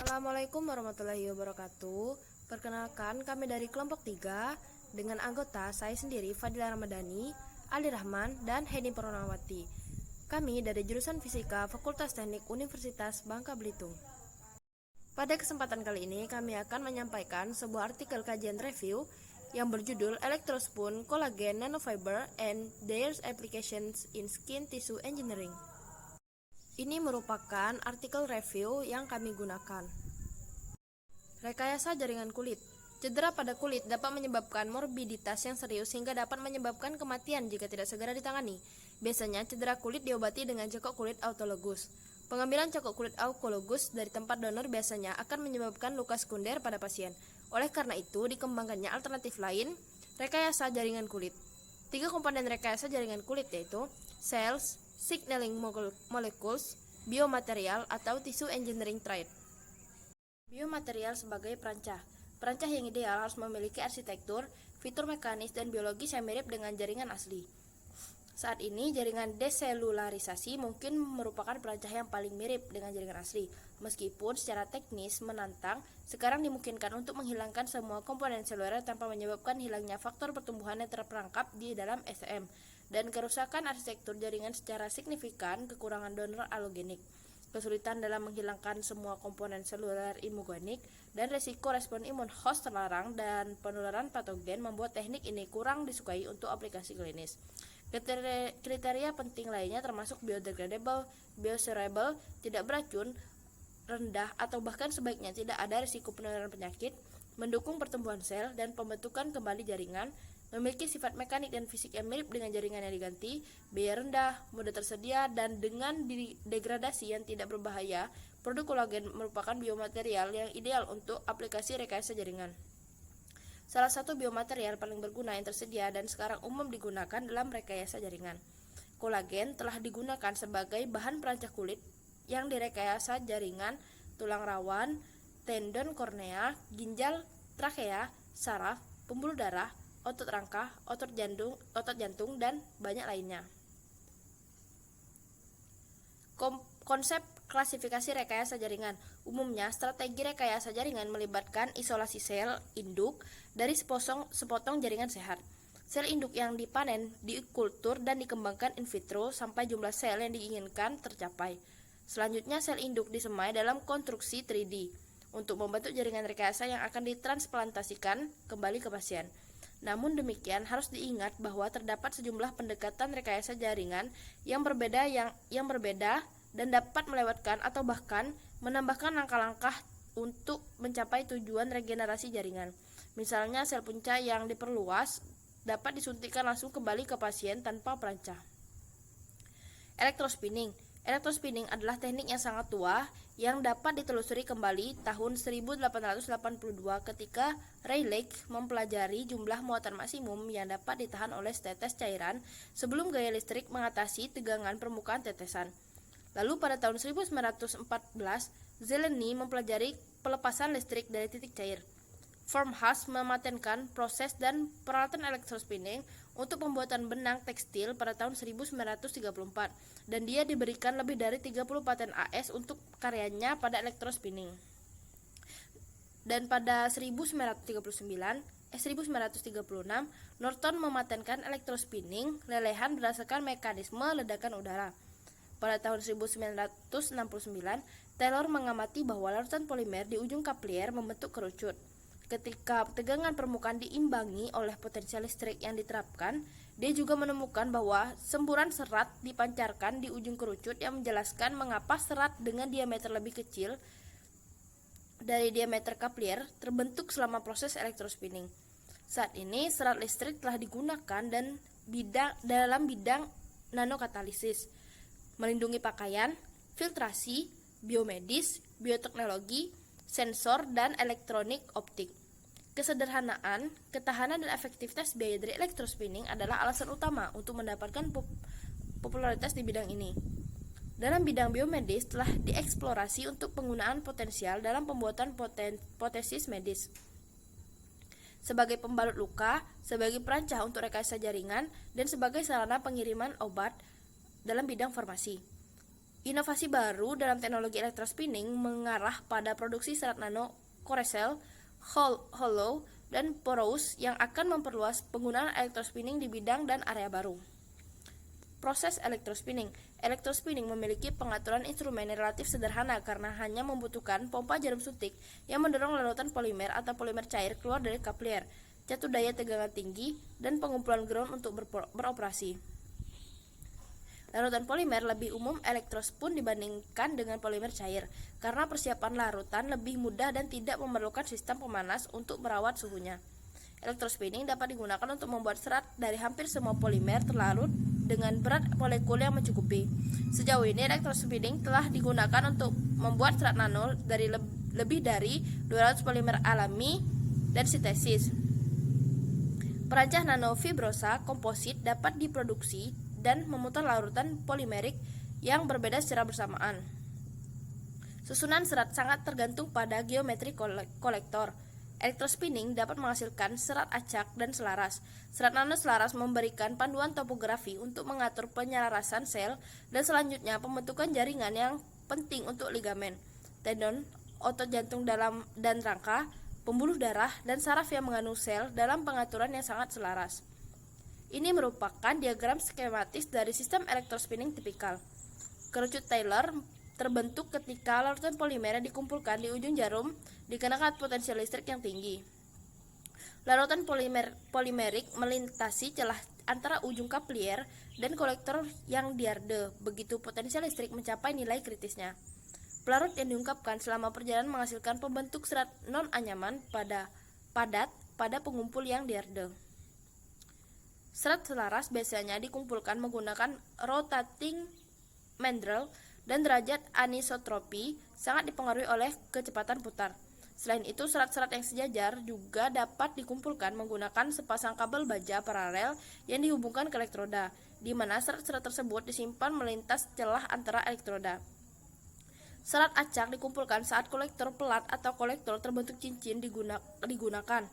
Assalamualaikum warahmatullahi wabarakatuh. Perkenalkan, kami dari kelompok 3 dengan anggota saya sendiri Fadila Ramadhani, Ali Rahman, dan Heni Purnawati. Kami dari jurusan Fisika Fakultas Teknik Universitas Bangka Belitung. Pada kesempatan kali ini kami akan menyampaikan sebuah artikel kajian review yang berjudul Electrospoon Collagen Nanofiber and Their Applications in Skin Tissue Engineering. Ini merupakan artikel review yang kami gunakan. Rekayasa jaringan kulit. Cedera pada kulit dapat menyebabkan morbiditas yang serius hingga dapat menyebabkan kematian jika tidak segera ditangani. Biasanya cedera kulit diobati dengan cekok kulit autologus. Pengambilan cekok kulit autologus dari tempat donor biasanya akan menyebabkan luka sekunder pada pasien. Oleh karena itu, dikembangkannya alternatif lain, rekayasa jaringan kulit. 3 komponen rekayasa jaringan kulit yaitu cells, signaling molecules, biomaterial atau tissue engineering trait. Biomaterial sebagai perancah. Perancah yang ideal harus memiliki arsitektur, fitur mekanis dan biologis yang mirip dengan jaringan asli. Saat ini, jaringan deselularisasi mungkin merupakan perancah yang paling mirip dengan jaringan asli. Meskipun secara teknis menantang, sekarang dimungkinkan untuk menghilangkan semua komponen seluler tanpa menyebabkan hilangnya faktor pertumbuhan yang terperangkap di dalam SEM dan kerusakan arsitektur jaringan secara signifikan, kekurangan donor alogenik, kesulitan dalam menghilangkan semua komponen seluler imunogenik, dan resiko respon imun host terlarang dan penularan patogen membuat teknik ini kurang disukai untuk aplikasi klinis. Kriteria penting lainnya termasuk biodegradable, biocerable, tidak beracun, rendah atau bahkan sebaiknya tidak ada risiko penularan penyakit, mendukung pertumbuhan sel dan pembentukan kembali jaringan, memiliki sifat mekanik dan fisik yang mirip dengan jaringan yang diganti, biaya rendah, mudah tersedia, dan dengan degradasi yang tidak berbahaya. Produk kolagen merupakan biomaterial yang ideal untuk aplikasi rekayasa jaringan. Salah satu biomaterial paling berguna yang tersedia dan sekarang umum digunakan dalam rekayasa jaringan. Kolagen telah digunakan sebagai bahan perancah kulit yang direkayasa jaringan, tulang rawan, tendon kornea, ginjal, trakea, saraf, pembuluh darah, otot rangka, otot jantung, dan banyak lainnya. Konsep klasifikasi rekayasa jaringan. Umumnya, strategi rekayasa jaringan melibatkan isolasi sel induk dari sepotong jaringan sehat. Sel induk yang dipanen, dikultur, dan dikembangkan in vitro sampai jumlah sel yang diinginkan tercapai. Selanjutnya, sel induk disemai dalam konstruksi 3D untuk membentuk jaringan rekayasa yang akan ditransplantasikan kembali ke pasien. Namun demikian, harus diingat bahwa terdapat sejumlah pendekatan rekayasa jaringan yang berbeda dan dapat melewatkan atau bahkan menambahkan langkah-langkah untuk mencapai tujuan regenerasi jaringan. Misalnya, sel punca yang diperluas dapat disuntikkan langsung kembali ke pasien tanpa perancah. Electrospinning. Electrospinning adalah teknik yang sangat tua yang dapat ditelusuri kembali tahun 1882 ketika Rayleigh mempelajari jumlah muatan maksimum yang dapat ditahan oleh setetes cairan sebelum gaya listrik mengatasi tegangan permukaan tetesan. Lalu pada tahun 1914, Zeleny mempelajari pelepasan listrik dari titik cair. Farmhouse mematenkan proses dan peralatan electrospinning untuk pembuatan benang tekstil pada tahun 1934 dan dia diberikan lebih dari 30 paten AS untuk karyanya pada electrospinning. Dan pada 1936, Norton mematenkan electrospinning lelehan berdasarkan mekanisme ledakan udara. Pada tahun 1969, Taylor mengamati bahwa larutan polimer di ujung kaplier membentuk kerucut. Ketika tegangan permukaan diimbangi oleh potensial listrik yang diterapkan, dia juga menemukan bahwa semburan serat dipancarkan di ujung kerucut yang menjelaskan mengapa serat dengan diameter lebih kecil dari diameter kaplier terbentuk selama proses electrospinning. Saat ini, serat listrik telah digunakan dalam bidang nanokatalisis, melindungi pakaian, filtrasi, biomedis, bioteknologi, sensor, dan elektronik optik. Kesederhanaan, ketahanan, dan efektivitas biaya dari electrospinning adalah alasan utama untuk mendapatkan popularitas di bidang ini. Dalam bidang biomedis telah dieksplorasi untuk penggunaan potensial dalam pembuatan protesis medis, sebagai pembalut luka, sebagai perancah untuk rekayasa jaringan, dan sebagai sarana pengiriman obat dalam bidang farmasi. Inovasi baru dalam teknologi elektrospinning mengarah pada produksi serat nano Corecell, hollow, dan porous yang akan memperluas penggunaan elektrospinning di bidang dan area baru. Proses elektrospinning. Elektrospinning memiliki pengaturan instrumen yang relatif sederhana karena hanya membutuhkan pompa jarum suntik yang mendorong larutan polimer atau polimer cair keluar dari kaplier, catu daya tegangan tinggi, dan pengumpulan ground untuk beroperasi. Larutan polimer lebih umum elektrospun dibandingkan dengan polimer cair karena persiapan larutan lebih mudah dan tidak memerlukan sistem pemanas untuk merawat suhunya. Elektrospinning dapat digunakan untuk membuat serat dari hampir semua polimer terlarut dengan berat molekul yang mencukupi. Sejauh ini, elektrospinning telah digunakan untuk membuat serat nano dari lebih dari 200 polimer alami dan sintesis. Perancah nanofibrosa komposit dapat diproduksi dan memutar larutan polimerik yang berbeda secara bersamaan. Susunan serat sangat tergantung pada geometri kolektor. Elektrospinning dapat menghasilkan serat acak dan selaras. Serat nano selaras memberikan panduan topografi untuk mengatur penyelarasan sel dan selanjutnya pembentukan jaringan yang penting untuk ligamen, tendon, otot jantung dalam dan rangka, pembuluh darah, dan saraf yang mengandung sel dalam pengaturan yang sangat selaras. Ini merupakan diagram skematis dari sistem elektrospinning tipikal. Kerucut Taylor terbentuk ketika larutan polimer yang dikumpulkan di ujung jarum dikenakan potensial listrik yang tinggi. Larutan polimerik melintasi celah antara ujung kaplier dan kolektor yang diarde begitu potensial listrik mencapai nilai kritisnya. Pelarut yang diungkapkan selama perjalanan menghasilkan pembentuk serat non-anyaman padat pada pengumpul yang diarde. Serat selaras biasanya dikumpulkan menggunakan rotating mandrel dan derajat anisotropi sangat dipengaruhi oleh kecepatan putar. Selain itu, serat-serat yang sejajar juga dapat dikumpulkan menggunakan sepasang kabel baja paralel yang dihubungkan ke elektroda, di mana serat-serat tersebut disimpan melintas celah antara elektroda. Serat acak dikumpulkan saat kolektor pelat atau kolektor terbentuk cincin digunakan.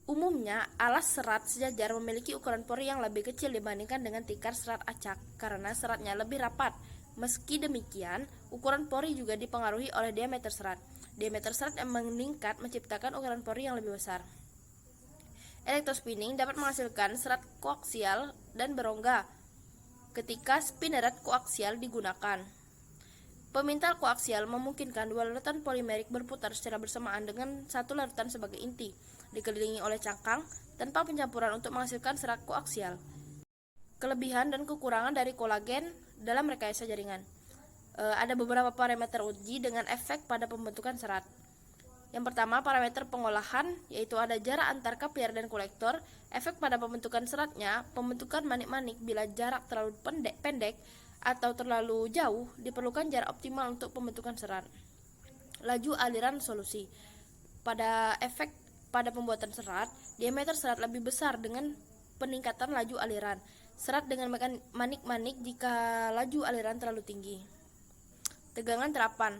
Umumnya, alas serat sejajar memiliki ukuran pori yang lebih kecil dibandingkan dengan tikar serat acak karena seratnya lebih rapat. Meski demikian, ukuran pori juga dipengaruhi oleh diameter serat. Diameter serat yang meningkat menciptakan ukuran pori yang lebih besar. Elektrospinning dapat menghasilkan serat koaksial dan berongga ketika spinneret koaksial digunakan. Pemintal koaksial memungkinkan dua larutan polimerik berputar secara bersamaan dengan satu larutan sebagai inti, dikelilingi oleh cangkang tanpa pencampuran untuk menghasilkan serat koaksial. Kelebihan dan kekurangan dari kolagen dalam rekayasa jaringan. Ada beberapa parameter uji dengan efek pada pembentukan serat. Yang pertama, parameter pengolahan, yaitu ada jarak antar kaplier dan kolektor. Efek pada pembentukan seratnya, pembentukan manik-manik bila jarak terlalu pendek atau terlalu jauh, diperlukan jarak optimal untuk pembentukan serat. Laju aliran solusi. Pada efek pada pembuatan serat, diameter serat lebih besar dengan peningkatan laju aliran. Serat dengan manik-manik jika laju aliran terlalu tinggi. Tegangan terapan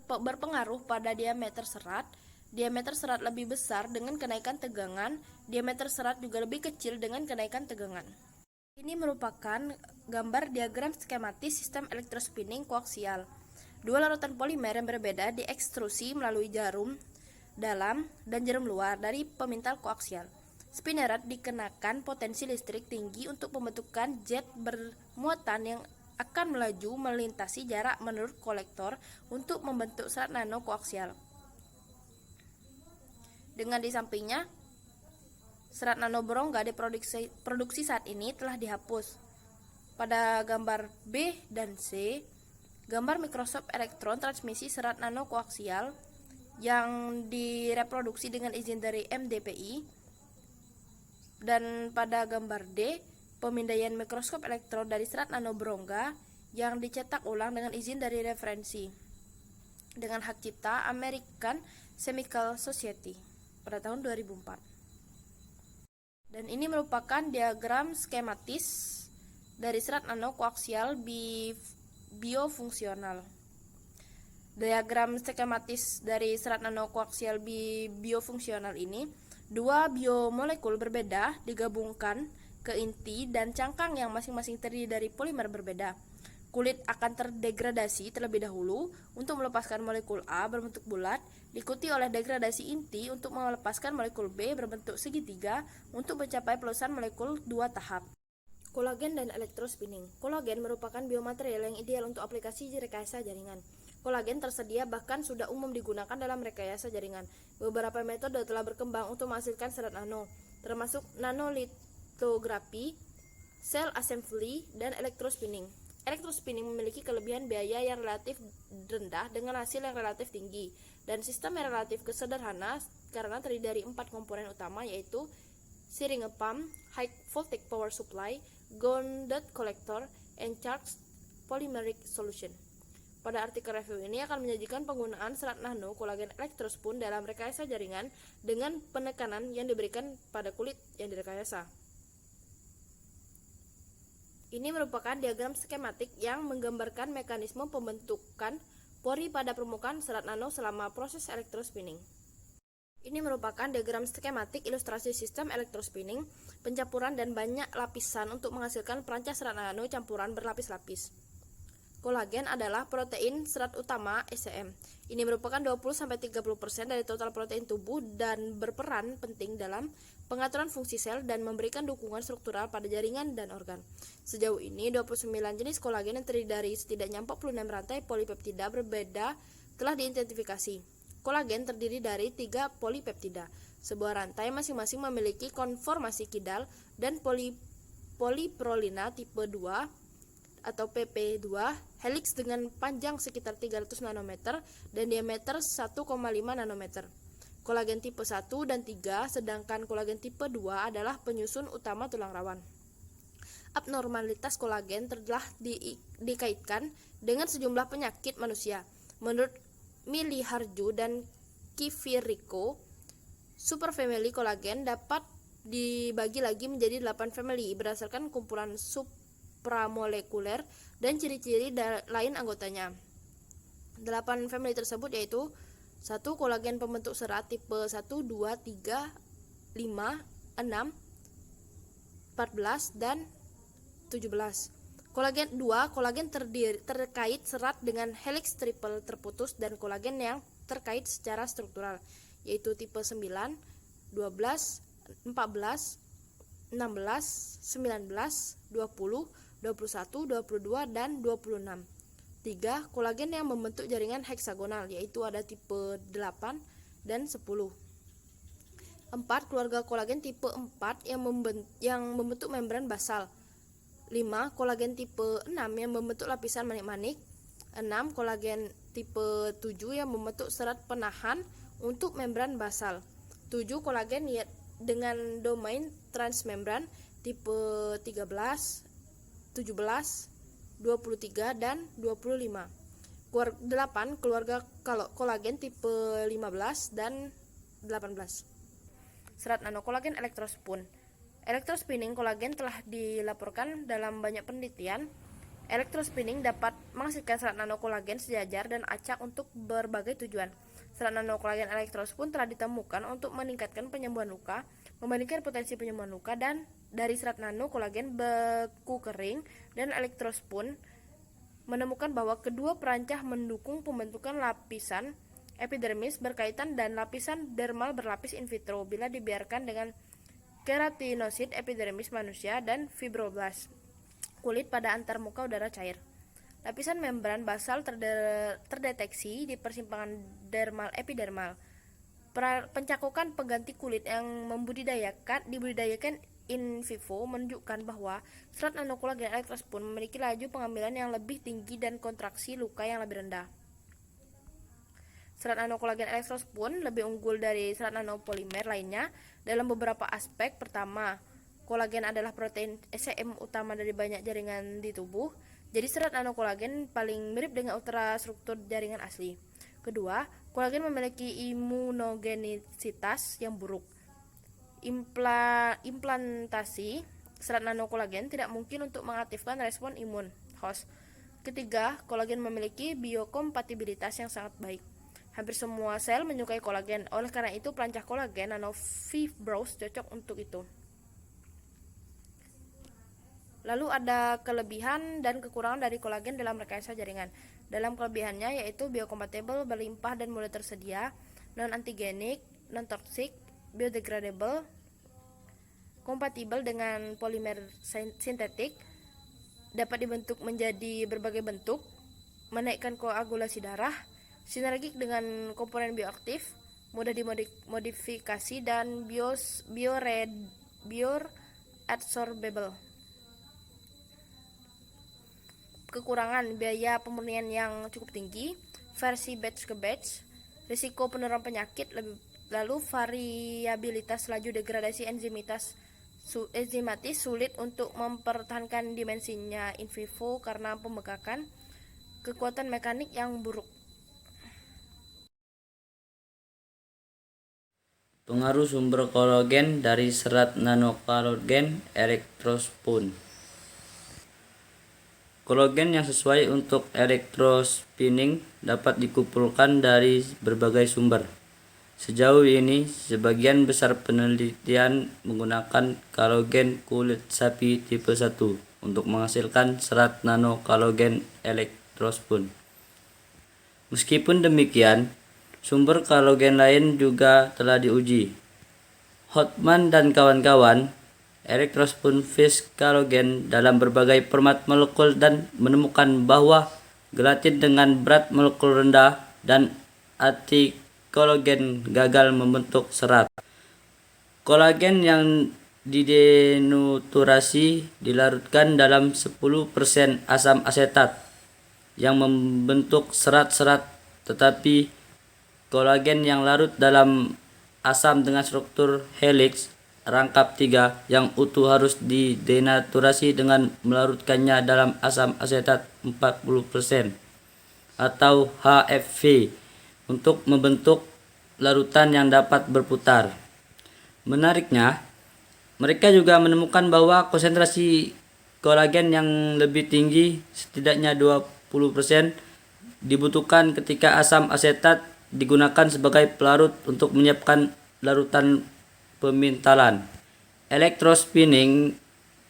berpengaruh pada diameter serat. Diameter serat lebih besar dengan kenaikan tegangan. Diameter serat juga lebih kecil dengan kenaikan tegangan. Ini merupakan gambar diagram skematis sistem elektrospinning koaksial. Dua larutan polimer yang berbeda diekstrusi melalui jarum dalam dan jarum luar dari pemintal koaksial. Spinneret dikenakan potensi listrik tinggi untuk pembentukan jet bermuatan yang akan melaju melintasi jarak menurut kolektor untuk membentuk serat nano koaksial. Dengan di sampingnya, serat nano berongga diproduksi saat ini telah dihapus. Pada gambar B dan C, gambar mikroskop elektron transmisi serat nano koaksial yang direproduksi dengan izin dari MDPI. Dan pada gambar D, pemindaian mikroskop elektron dari serat nano berongga yang dicetak ulang dengan izin dari referensi dengan hak cipta American Chemical Society pada tahun 2004. Dan ini merupakan diagram skematis dari serat nano koaksial biofungsional. Diagram skematis dari serat nano koaksial biofungsional ini, dua biomolekul berbeda digabungkan ke inti dan cangkang yang masing-masing terdiri dari polimer berbeda. Kulit akan terdegradasi terlebih dahulu untuk melepaskan molekul A berbentuk bulat, diikuti oleh degradasi inti untuk melepaskan molekul B berbentuk segitiga untuk mencapai pelurusan molekul 2 tahap. Kolagen dan elektrospinning. Kolagen merupakan biomaterial yang ideal untuk aplikasi rekayasa jaringan. Kolagen tersedia bahkan sudah umum digunakan dalam rekayasa jaringan. Beberapa metode telah berkembang untuk menghasilkan serat nano, termasuk nanolitografi, cell assembly, dan elektrospinning. Elektrospinning memiliki kelebihan biaya yang relatif rendah dengan hasil yang relatif tinggi, dan sistem yang relatif sederhana karena terdiri dari 4 komponen utama, yaitu searing pump, high voltage power supply, grounded collector, and charged polymeric solution. Pada artikel review ini akan menyajikan penggunaan serat nano kolagen elektrospun dalam rekayasa jaringan dengan penekanan yang diberikan pada kulit yang direkayasa. Ini merupakan diagram skematik yang menggambarkan mekanisme pembentukan pori pada permukaan serat nano selama proses elektrospinning. Ini merupakan diagram skematik ilustrasi sistem elektrospinning, pencampuran dan banyak lapisan untuk menghasilkan perancah serat nano campuran berlapis-lapis. Kolagen adalah protein serat utama SCM. Ini merupakan 20-30% dari total protein tubuh dan berperan penting dalam pengaturan fungsi sel dan memberikan dukungan struktural pada jaringan dan organ. Sejauh ini, 29 jenis kolagen yang terdiri dari setidaknya 46 rantai polipeptida berbeda telah diidentifikasi. Kolagen terdiri dari 3 polipeptida. Sebuah rantai masing-masing memiliki konformasi kidal dan poliprolina tipe 2 atau PP2, helix dengan panjang sekitar 300 nanometer dan diameter 1,5 nanometer. Kolagen tipe 1 dan 3, sedangkan kolagen tipe 2 adalah penyusun utama tulang rawan. Abnormalitas kolagen telah dikaitkan dengan sejumlah penyakit manusia. Menurut Mili Harju dan Kivirico, superfamily kolagen dapat dibagi lagi menjadi 8 family berdasarkan kumpulan supramolekuler dan ciri-ciri lain anggotanya. 8 family tersebut yaitu 1. Kolagen pembentuk serat tipe 1, 2, 3, 5, 6, 14, dan 17. Kolagen 2, kolagen terkait serat dengan helix triple terputus dan kolagen yang terkait secara struktural, yaitu tipe 9, 12, 14, 16, 19, 20, 21, 22, dan 26. 3. Kolagen yang membentuk jaringan heksagonal, yaitu ada tipe 8 dan 10. 4. Keluarga kolagen tipe 4 yang membentuk membran basal. 5. Kolagen tipe 6 yang membentuk lapisan manik-manik. 6. Kolagen tipe 7 yang membentuk serat penahan untuk membran basal. 7. Kolagen dengan domain transmembran tipe 13, 17, 23, dan 25. 8. Keluarga kolagen tipe 15 dan 18. Serat nanokolagen elektrospun. Elektrospinning kolagen telah dilaporkan dalam banyak penelitian. Elektrospinning dapat menghasilkan serat nanokolagen sejajar dan acak untuk berbagai tujuan. Serat nanokolagen elektrospun telah ditemukan untuk meningkatkan penyembuhan luka, membandingkan potensi penyembuhan luka, dan dari serat nano kolagen beku kering dan elektrospun menemukan bahwa kedua perancah mendukung pembentukan lapisan epidermis berkaitan dan lapisan dermal berlapis in vitro bila dibiarkan dengan keratinosit epidermis manusia dan fibroblast kulit pada antarmuka udara cair. Lapisan membran basal terdeteksi di persimpangan dermal epidermal. Pencakupan pengganti kulit yang dibudidayakan in vivo menunjukkan bahwa serat nanokolagen elektrospun memiliki laju pengambilan yang lebih tinggi dan kontraksi luka yang lebih rendah. Serat nanokolagen elektrospun lebih unggul dari serat nanopolimer lainnya dalam beberapa aspek. Pertama, kolagen adalah protein SCM utama dari banyak jaringan di tubuh, jadi serat nanokolagen paling mirip dengan ultrastruktur jaringan asli. Kedua, kolagen memiliki imunogenisitas yang buruk. Implantasi serat nanokolagen tidak mungkin untuk mengaktifkan respon imun host. Ketiga, kolagen memiliki biokompatibilitas yang sangat baik. Hampir semua sel menyukai kolagen, oleh karena itu perancah kolagen nanofibrous cocok untuk itu. Lalu ada kelebihan dan kekurangan dari kolagen dalam rekayasa jaringan. Dalam kelebihannya yaitu biokompatibel, berlimpah dan mudah tersedia, non-antigenik, non-toxic, biodegradable, kompatibel dengan polimer sintetik, dapat dibentuk menjadi berbagai bentuk, menaikkan koagulasi darah, sinergik dengan komponen bioaktif, mudah dimodifikasi dan bioadsorbable. Kekurangan biaya pemurnian yang cukup tinggi, versi batch ke batch, risiko penurunan penyakit, lalu variabilitas laju degradasi enzimatis sulit untuk mempertahankan dimensinya in vivo karena pembekakan, kekuatan mekanik yang buruk. Pengaruh sumber kolagen dari serat nanokolagen elektrospun. Kolagen yang sesuai untuk elektrospinning dapat dikumpulkan dari berbagai sumber. Sejauh ini, sebagian besar penelitian menggunakan kolagen kulit sapi tipe 1 untuk menghasilkan serat nanokolagen elektrospun. Meskipun demikian, sumber kolagen lain juga telah diuji. Hotman dan kawan-kawan elektrospun fish kolagen dalam berbagai format molekul dan menemukan bahwa gelatin dengan berat molekul rendah dan antikolagen gagal membentuk serat. Kolagen yang didenaturasi dilarutkan dalam 10% asam asetat yang membentuk serat-serat, tetapi kolagen yang larut dalam asam dengan struktur helix rangkap 3 yang utuh harus didenaturasi dengan melarutkannya dalam asam asetat 40% atau HFV untuk membentuk larutan yang dapat berputar. Menariknya, mereka juga menemukan bahwa konsentrasi kolagen yang lebih tinggi, setidaknya 20%, dibutuhkan ketika asam asetat digunakan sebagai pelarut untuk menyiapkan larutan pemintalan. Elektrospinning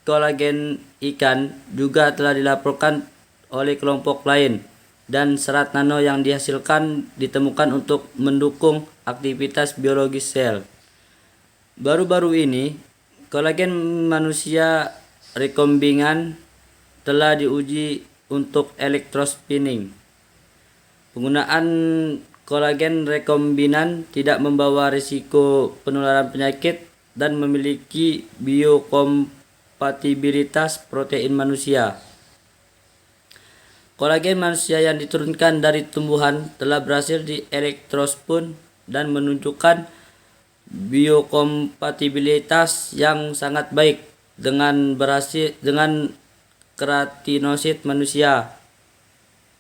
kolagen ikan juga telah dilaporkan oleh kelompok lain, dan serat nano yang dihasilkan ditemukan untuk mendukung aktivitas biologis sel. Baru-baru ini, kolagen manusia rekombinan telah diuji untuk elektrospinning. Penggunaan kolagen rekombinan tidak membawa risiko penularan penyakit dan memiliki biokompatibilitas protein manusia. Kolagen manusia yang diturunkan dari tumbuhan telah berhasil di elektrospun dan menunjukkan biokompatibilitas yang sangat baik dengan keratinosit manusia,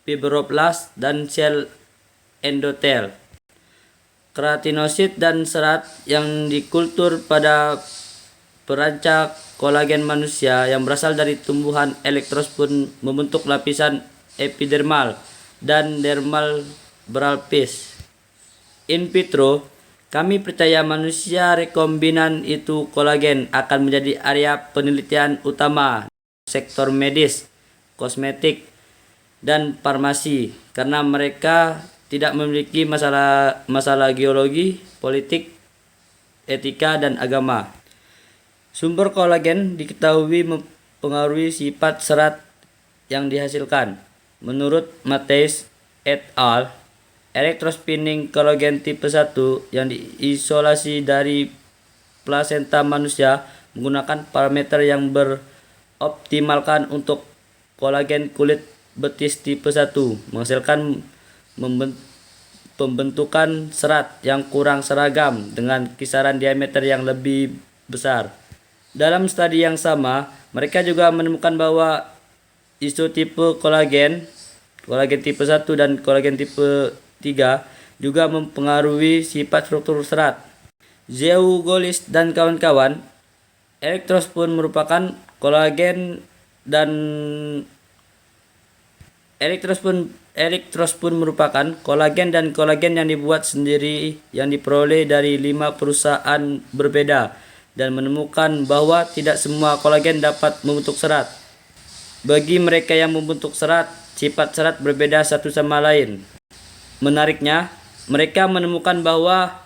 fibroblast dan sel endotel. Keratinosit dan serat yang dikultur pada perancak kolagen manusia yang berasal dari tumbuhan elektrospun membentuk lapisan epidermal dan dermal berlapis. In vitro, kami percaya manusia rekombinan itu kolagen akan menjadi area penelitian utama sektor medis, kosmetik, dan farmasi karena mereka tidak memiliki masalah geologi, politik, etika, dan agama. Sumber kolagen diketahui mempengaruhi sifat serat yang dihasilkan. Menurut Matthews et al., elektrospinning kolagen tipe 1 yang diisolasi dari plasenta manusia menggunakan parameter yang beroptimalkan untuk kolagen kulit betis tipe 1 menghasilkan pembentukan serat yang kurang seragam dengan kisaran diameter yang lebih besar. Dalam studi yang sama, mereka juga menemukan bahwa isotipe kolagen tipe 1 dan kolagen tipe 3 juga mempengaruhi sifat struktur serat. Zhou Golis dan kawan-kawan, elektrospun merupakan kolagen dan elektrospun merupakan kolagen yang dibuat sendiri yang diperoleh dari 5 perusahaan berbeda dan menemukan bahwa tidak semua kolagen dapat membentuk serat. Bagi mereka yang membentuk serat, sifat serat berbeda satu sama lain. Menariknya, mereka menemukan bahwa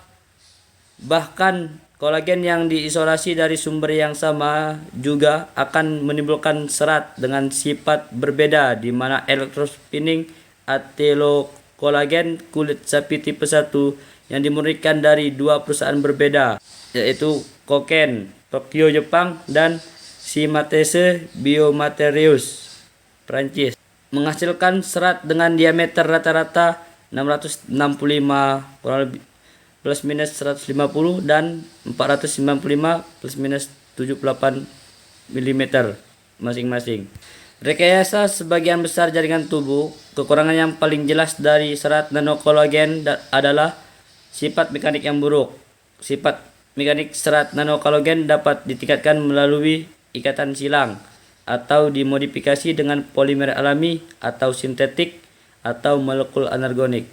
bahkan kolagen yang diisolasi dari sumber yang sama juga akan menimbulkan serat dengan sifat berbeda, di mana elektrospinning atelokolagen kulit sapi tipe 1 yang dimurnikan dari dua perusahaan berbeda, yaitu Koken, Tokyo, Jepang, dan Simatese Biomaterials, Prancis, menghasilkan serat dengan diameter rata-rata 665 kurang lebih plus minus 150 dan 495 plus minus 78 mm masing-masing. Rekayasa sebagian besar jaringan tubuh. Kekurangan yang paling jelas dari serat nanokolagen adalah sifat mekanik yang buruk. Sifat mekanik serat nanokolagen dapat ditingkatkan melalui ikatan silang atau dimodifikasi dengan polimer alami atau sintetik atau molekul anorganik.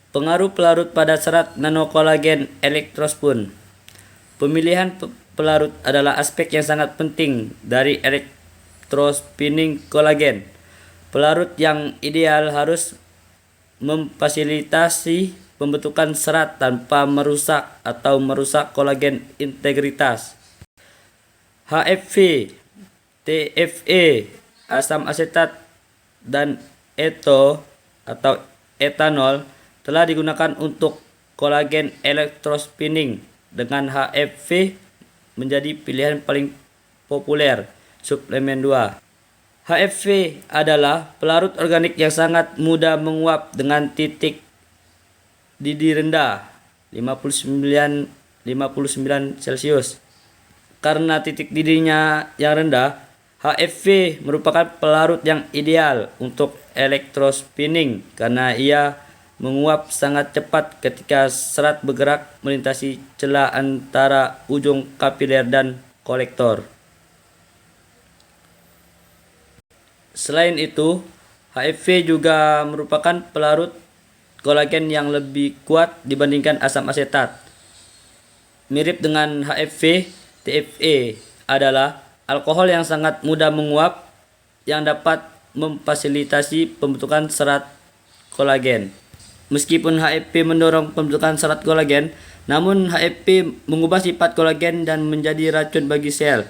Pengaruh pelarut pada serat nanokolagen elektrospun. Pemilihan pelarut adalah aspek yang sangat penting dari elektrospinning kolagen. Pelarut yang ideal harus memfasilitasi pembentukan serat tanpa merusak atau merusak kolagen integritas. HFV, TFE, asam asetat, dan atau etanol telah digunakan untuk kolagen elektrospinning, dengan HFV menjadi pilihan paling populer. Suplemen 2. HFV adalah pelarut organik yang sangat mudah menguap dengan titik didih rendah 59 Celcius. Karena titik didihnya yang rendah, HFV merupakan pelarut yang ideal untuk elektrospinning karena ia menguap sangat cepat ketika serat bergerak melintasi celah antara ujung kapiler dan kolektor. Selain itu, HFV juga merupakan pelarut kolagen yang lebih kuat dibandingkan asam asetat. Mirip dengan HFV, TFE adalah alkohol yang sangat mudah menguap yang dapat memfasilitasi pembentukan serat kolagen. Meskipun HFV mendorong pembentukan serat kolagen, namun HFV mengubah sifat kolagen dan menjadi racun bagi sel.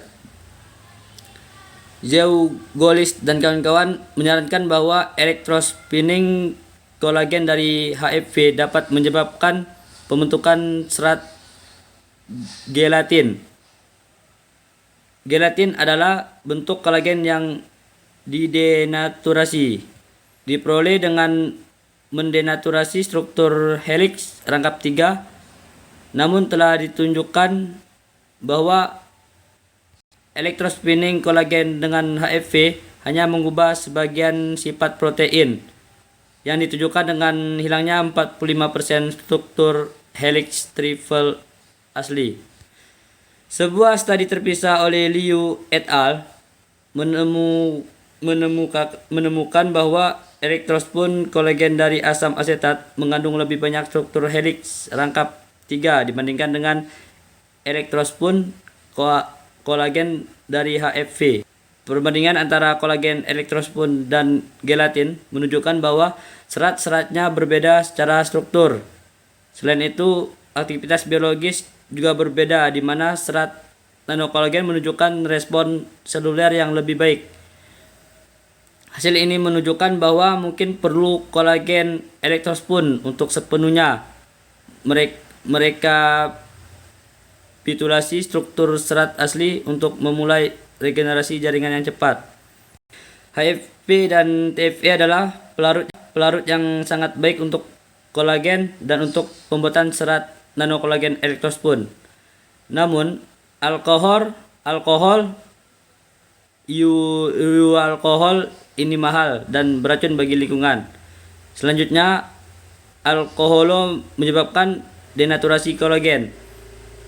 Zeugolis dan kawan-kawan menyarankan bahwa elektrospinning kolagen dari HFV dapat menyebabkan pembentukan serat gelatin. Gelatin adalah bentuk kolagen yang didenaturasi. Diperoleh dengan mendenaturasi struktur helix rangkap 3, namun telah ditunjukkan bahwa elektrospinning kolagen dengan HFV hanya mengubah sebagian sifat protein yang ditujukan dengan hilangnya 45% struktur helix triple asli. Sebuah studi terpisah oleh Liu et al. menemukan bahwa elektrospun kolagen dari asam asetat mengandung lebih banyak struktur helix rangkap 3 dibandingkan dengan elektrospun kolagen dari HFV. Perbandingan antara kolagen elektrospun dan gelatin menunjukkan bahwa serat-seratnya berbeda secara struktur. Selain itu, aktivitas biologis juga berbeda, di mana serat nanokolagen menunjukkan respon seluler yang lebih baik. Hasil ini menunjukkan bahwa mungkin perlu kolagen elektrospun untuk sepenuhnya mereka pitulasi struktur serat asli untuk memulai regenerasi jaringan yang cepat. HFV dan TFE adalah pelarut yang sangat baik untuk kolagen dan untuk pembuatan serat nanokolagen elektrospun. Namun, alkohol ini mahal dan beracun bagi lingkungan. Selanjutnya, alkohol menyebabkan denaturasi kolagen.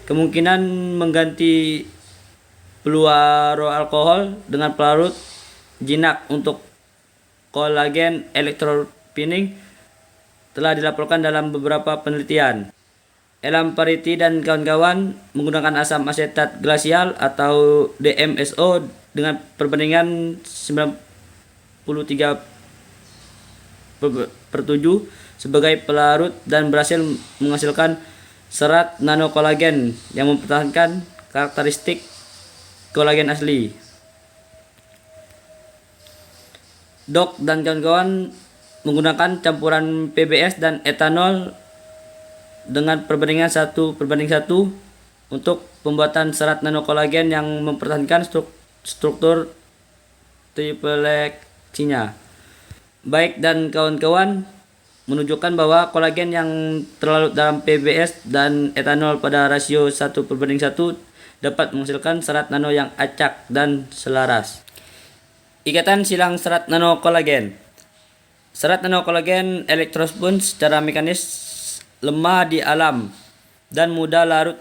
Kemungkinan mengganti fluoroalkohol dengan pelarut jinak untuk kolagen elektrospinning telah dilaporkan dalam beberapa penelitian. Elam Pariti dan kawan-kawan menggunakan asam asetat glasial atau DMSO dengan perbandingan 93/7 sebagai pelarut dan berhasil menghasilkan serat nanokolagen yang mempertahankan karakteristik kolagen asli. Doc dan kawan-kawan menggunakan campuran PBS dan etanol dengan perbandingan 1:1 untuk pembuatan serat nanokolagen yang mempertahankan struktur triplexinya. Baik dan kawan-kawan menunjukkan bahwa kolagen yang terlarut dalam PBS dan etanol pada rasio 1:1 dapat menghasilkan serat nano yang acak dan selaras. Ikatan silang serat nanokolagen. Serat nanokolagen elektrospun secara mekanis lemah di alam dan mudah larut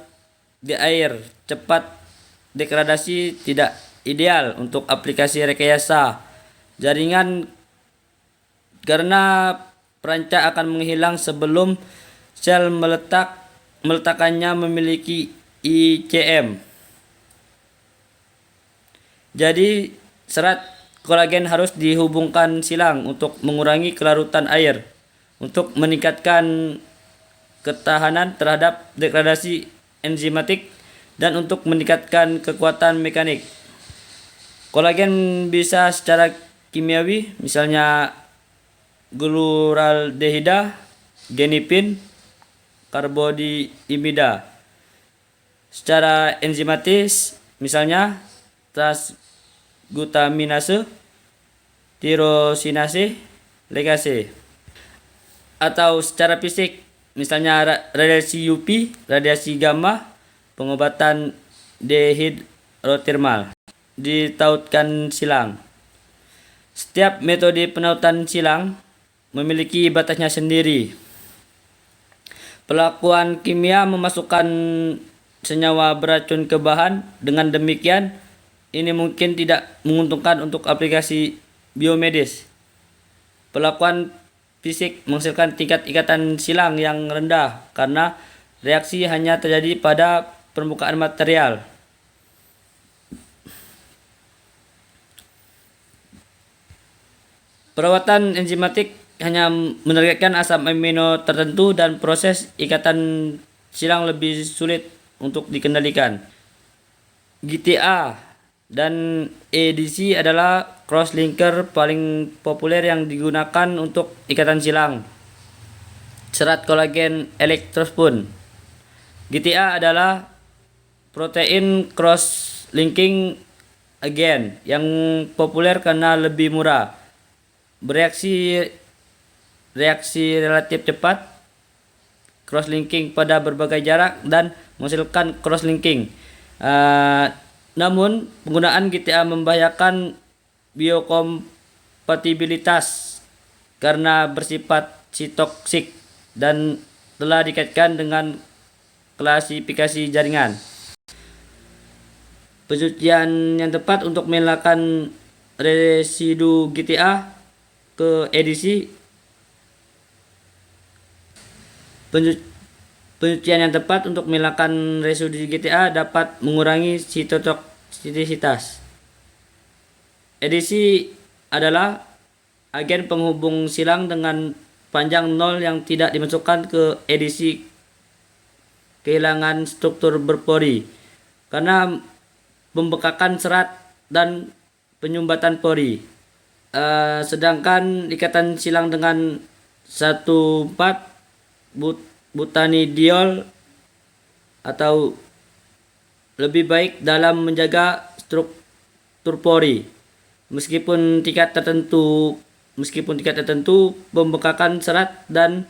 di air. Cepat degradasi, tidak ideal untuk aplikasi rekayasa jaringan karena perancak akan menghilang sebelum sel meletakkannya memiliki ICM. Jadi serat kolagen harus dihubungkan silang untuk mengurangi kelarutan air, untuk meningkatkan ketahanan terhadap degradasi enzimatik, dan untuk meningkatkan kekuatan mekanik. Kolagen bisa secara kimiawi, misalnya gluraldehida, genipin, karbodiimida. Secara enzimatis, misalnya transglutaminase, tirosinase, ligase. Atau secara fisik, misalnya radiasi UV, radiasi gamma, pengobatan dehidrotermal, ditautkan silang. Setiap metode penautan silang memiliki batasnya sendiri. Perlakuan kimia memasukkan senyawa beracun ke bahan. Dengan demikian, ini mungkin tidak menguntungkan untuk aplikasi biomedis. Perlakuan fisik menghasilkan tingkat ikatan silang yang rendah karena reaksi hanya terjadi pada permukaan material. Perawatan enzimatik hanya menargetkan asam amino tertentu dan proses ikatan silang lebih sulit untuk dikendalikan. GTA dan EDC adalah cross-linker paling populer yang digunakan untuk ikatan silang serat kolagen elektrospun. GTA adalah protein cross-linking agent yang populer karena lebih murah, reaksi relatif cepat, cross-linking pada berbagai jarak, dan menghasilkan cross-linking. Namun, penggunaan GTA membahayakan biokompatibilitas karena bersifat sitoksik dan telah dikaitkan dengan klasifikasi jaringan. Pencucian yang tepat untuk menghilangkan residu GTA ke edisi. Pencucian yang tepat untuk menghilangkan residu GTA dapat mengurangi sitotoksisitas. Edisi adalah agen penghubung silang dengan panjang 0 yang tidak dimasukkan ke edisi kehilangan struktur berpori karena pembekakan serat dan penyumbatan pori. Sedangkan ikatan silang dengan 1,4 butanidiol atau lebih baik dalam menjaga struktur pori. Meskipun tingkat tertentu pembekakan serat dan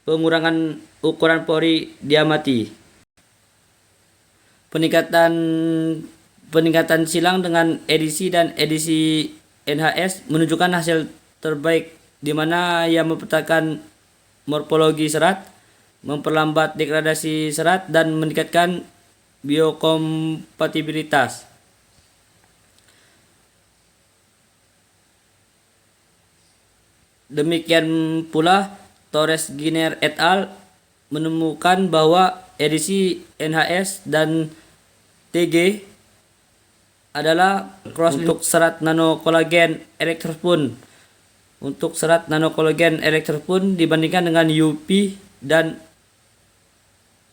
pengurangan ukuran pori diamati. Peningkatan silang dengan edisi dan edisi NHS menunjukkan hasil terbaik di mana ia mempertahankan morfologi serat, memperlambat degradasi serat, dan meningkatkan biokompatibilitas. Demikian pula Torres Giner et al. Menemukan bahwa edisi NHS dan TG adalah cross untuk serat nanokolagen elektropun. Untuk serat nanokolagen elektropun dibandingkan dengan UP dan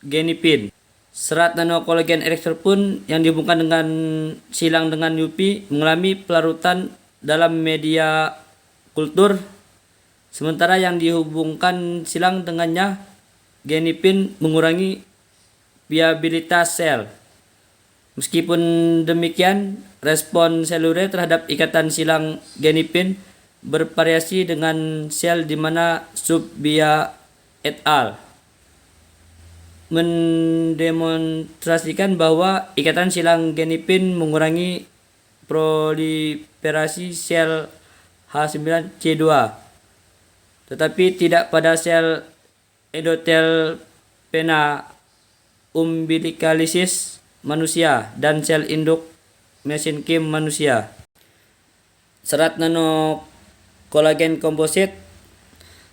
genipin. Serat nanokolagen elektropun yang dihubungkan dengan silang dengan UP mengalami pelarutan dalam media kultur, sementara yang dihubungkan silang dengannya genipin mengurangi viabilitas sel. Meskipun demikian, respon seluler terhadap ikatan silang genipin bervariasi dengan sel di mana Subbia et al. Mendemonstrasikan bahwa ikatan silang genipin mengurangi proliferasi sel H9C2, tetapi tidak pada sel endotel vena umbilicalis manusia dan sel induk mesenkim manusia. Serat nanokolagen komposit.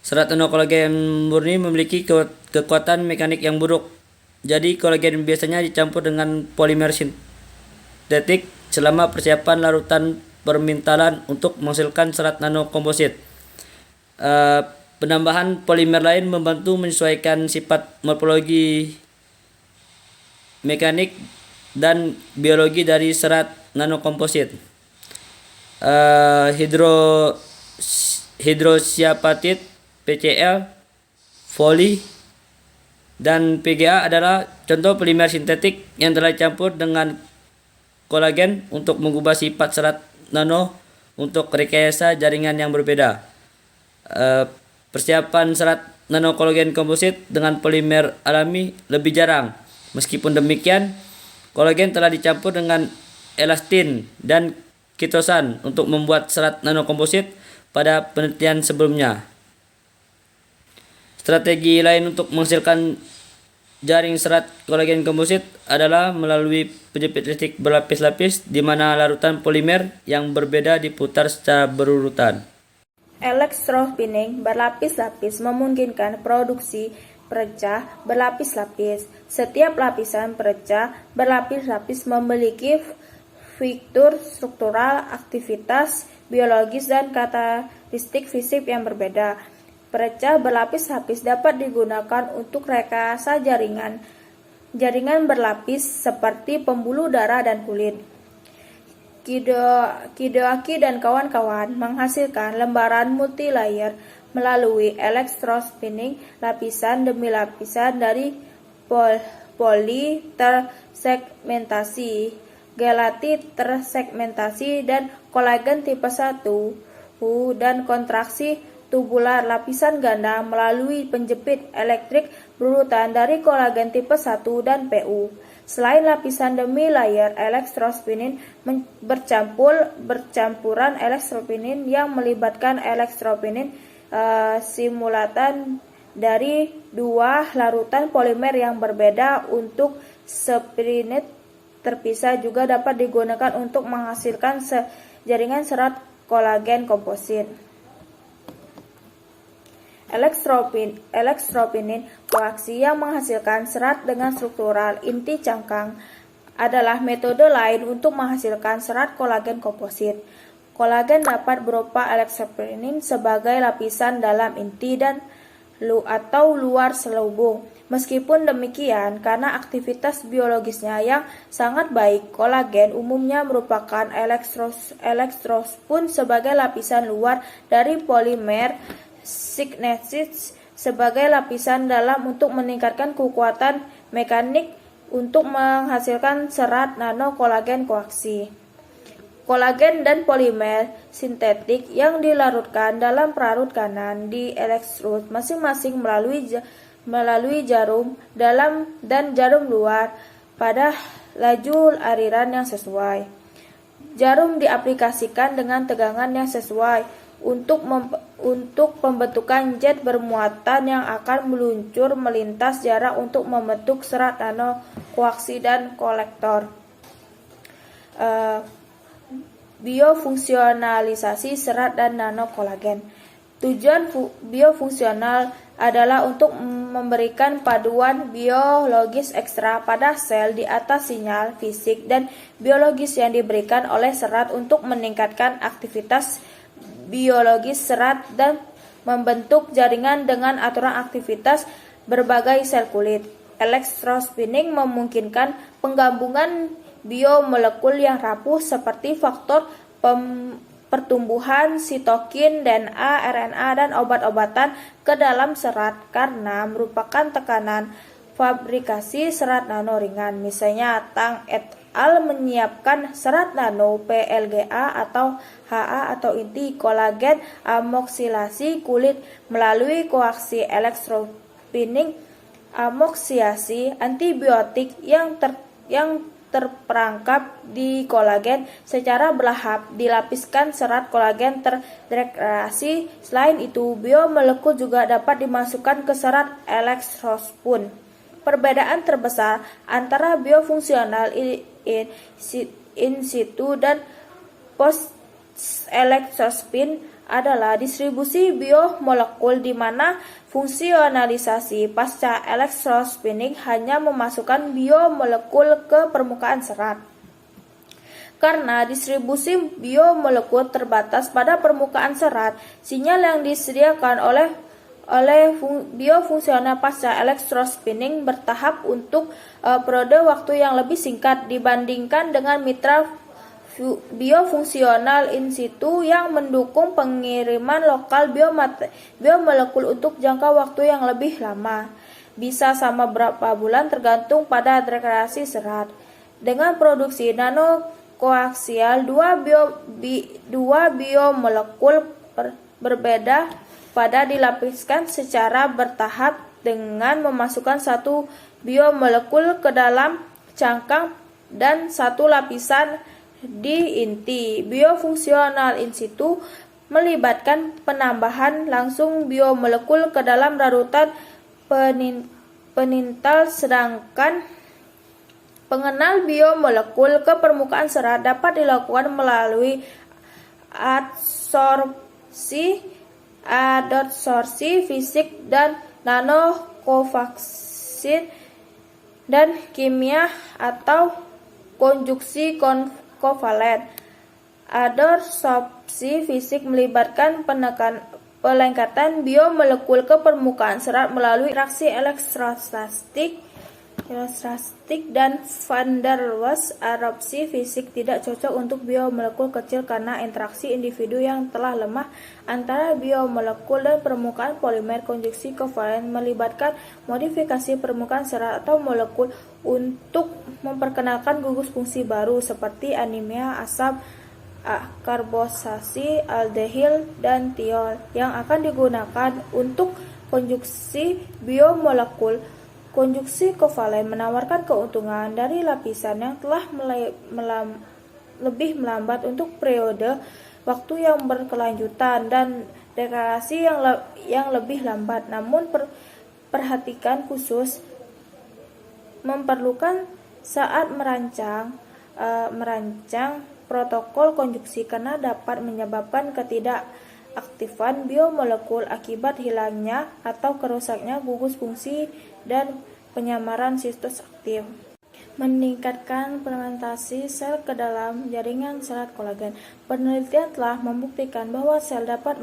Serat nanokolagen murni memiliki kekuatan mekanik yang buruk. Jadi kolagen biasanya dicampur dengan polimer sintetik selama persiapan larutan permintalan untuk menghasilkan serat nanokomposit. Penambahan polimer lain membantu menyesuaikan sifat morfologi, mekanik, dan biologi dari serat nanokomposit. Hidroksiapatit, PCl, foli, dan PGA adalah contoh polimer sintetik yang telah dicampur dengan kolagen untuk mengubah sifat serat nano untuk rekayasa jaringan yang berbeda. Persiapan serat nanokolagen komposit dengan polimer alami lebih jarang. Meskipun demikian, kolagen telah dicampur dengan elastin dan kitosan untuk membuat serat nanokomposit pada penelitian sebelumnya. Strategi lain untuk menghasilkan jaring serat kolagen komposit adalah melalui penjepit listrik berlapis-lapis di mana larutan polimer yang berbeda diputar secara berurutan. Electropinning berlapis-lapis memungkinkan produksi perecah berlapis-lapis. Setiap lapisan perecah berlapis-lapis memiliki fitur struktural, aktivitas biologis, dan karakteristik fisik yang berbeda. Perecah berlapis-lapis dapat digunakan untuk rekayasa jaringan berlapis seperti pembuluh darah dan kulit. Kidoaki dan kawan-kawan menghasilkan lembaran multilayer melalui electrospinning lapisan demi lapisan dari poli tersegmentasi, gelati tersegmentasi, dan kolagen tipe 1 dan kontraksi tubular lapisan ganda melalui penjepit elektrik berurutan dari kolagen tipe 1 dan PU. Selain lapisan demi layer electrospinning bercampuran electrospinning yang melibatkan electrospinning simultan dari dua larutan polimer yang berbeda untuk spinning terpisah juga dapat digunakan untuk menghasilkan jaringan serat kolagen komposit. Electropinning koaksi yang menghasilkan serat dengan struktural inti cangkang adalah metode lain untuk menghasilkan serat kolagen komposit. Kolagen dapat berupa electropinning sebagai lapisan dalam inti dan atau luar selubung. Meskipun demikian, karena aktivitas biologisnya yang sangat baik, kolagen umumnya merupakan elektropun sebagai lapisan luar dari polimer signesis sebagai lapisan dalam untuk meningkatkan kekuatan mekanik untuk menghasilkan serat nanokolagen koaksi. Kolagen dan polimer sintetik yang dilarutkan dalam perarut kanan di elektrod masing-masing melalui jarum dalam dan jarum luar pada laju aliran yang sesuai. Jarum diaplikasikan dengan tegangan yang sesuai untuk pembentukan jet bermuatan yang akan meluncur melintas jarak untuk membentuk serat nanokoaksi dan kolektor. Biofungsionalisasi serat dan nanokolagen. Tujuan biofungsional adalah untuk memberikan paduan biologis ekstra pada sel di atas sinyal fisik dan biologis yang diberikan oleh serat untuk meningkatkan aktivitas biologis serat dan membentuk jaringan dengan aturan aktivitas berbagai sel kulit. Electrospinning memungkinkan penggabungan biomolekul yang rapuh seperti faktor pertumbuhan, sitokin, DNA, RNA, dan obat-obatan ke dalam serat karena merupakan tekanan fabrikasi serat nano ringan. Misalnya, Tang et al. Menyiapkan serat nano PLGA atau HA atau inti kolagen amoksilasi kulit melalui koaksi electrospinning. Amoksiasi antibiotik yang terperangkap di kolagen secara bertahap dilapiskan serat kolagen terdegradasi. Selain itu, biomolekul juga dapat dimasukkan ke serat electrospin. Perbedaan terbesar antara biofungsional in situ dan post electrospin adalah distribusi biomolekul di mana fungsionalisasi pasca electrospinning hanya memasukkan biomolekul ke permukaan serat. Karena distribusi biomolekul terbatas pada permukaan serat, sinyal yang disediakan oleh biofungsional pasca electrospinning bertahap untuk periode waktu yang lebih singkat dibandingkan dengan mitra biofungsional in situ yang mendukung pengiriman lokal biomolekul untuk jangka waktu yang lebih lama, bisa sama berapa bulan tergantung pada degradasi serat. Dengan produksi nanokoaksial, dua biomolekul berbeda pada dilapiskan secara bertahap dengan memasukkan satu biomolekul ke dalam cangkang dan satu lapisan di inti. Biofungsional in situ melibatkan penambahan langsung biomolekul ke dalam larutan penintal, sedangkan pengenal biomolekul ke permukaan serat dapat dilakukan melalui adsorpsi fisik dan nanokovaksin dan kimia atau konjuksi kovalen. Adsorpsi fisik melibatkan pelengkatan biomolekul ke permukaan serat melalui reaksi elektrostatik dan van der Waals. Adsorpsi fisik tidak cocok untuk biomolekul kecil karena interaksi individu yang telah lemah antara biomolekul dan permukaan polimer. Konjuksi kovalen melibatkan modifikasi permukaan serat atau molekul untuk memperkenalkan gugus fungsi baru seperti anemia, asam karbosasi, aldehil, dan tiol yang akan digunakan untuk konjuksi biomolekul. Konjuksi kovalen menawarkan keuntungan dari lapisan yang telah lebih melambat untuk periode waktu yang berkelanjutan dan degradasi yang lebih lambat. Namun perhatikan khusus memerlukan saat merancang protokol konjuksi karena dapat menyebabkan ketidakaktifan biomolekul akibat hilangnya atau kerusaknya gugus fungsi dan penyamaran situs aktif. Meningkatkan fermentasi sel ke dalam jaringan serat kolagen. Penelitian telah membuktikan bahwa sel dapat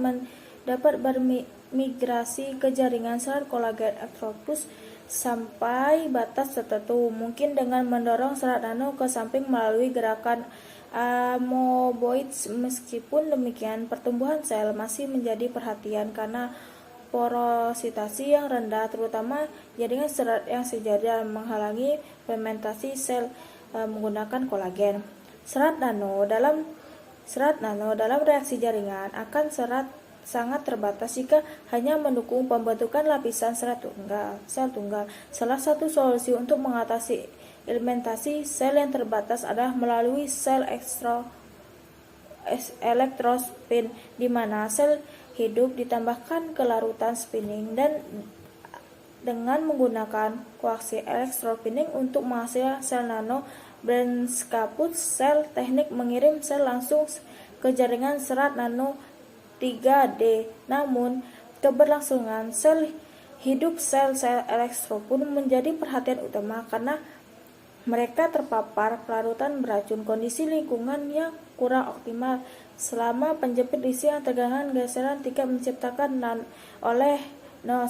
bermigrasi ke jaringan serat kolagen eutropus sampai batas tertentu, mungkin dengan mendorong serat nano ke samping melalui gerakan amoeboid. Meskipun demikian, pertumbuhan sel masih menjadi perhatian karena porositasnya yang rendah, terutama jaringan serat yang sejajar, menghalangi fermentasi sel menggunakan kolagen. Serat nano dalam reaksi jaringan akan serat sangat terbatas jika hanya mendukung pembentukan lapisan sel tunggal. Salah satu solusi untuk mengatasi elementasi sel yang terbatas adalah melalui sel elektrospin, di mana sel hidup ditambahkan ke larutan spinning dan dengan menggunakan koaksi elektrospinning untuk menghasilkan sel nano. Brandskaput sel teknik mengirim sel langsung ke jaringan serat nano 3D. Namun, keberlangsungan sel hidup sel-sel elektropun menjadi perhatian utama karena mereka terpapar pelarutan beracun. Kondisi lingkungan yang kurang optimal selama penjepit isi yang tegangan geseran tidak menciptakan oleh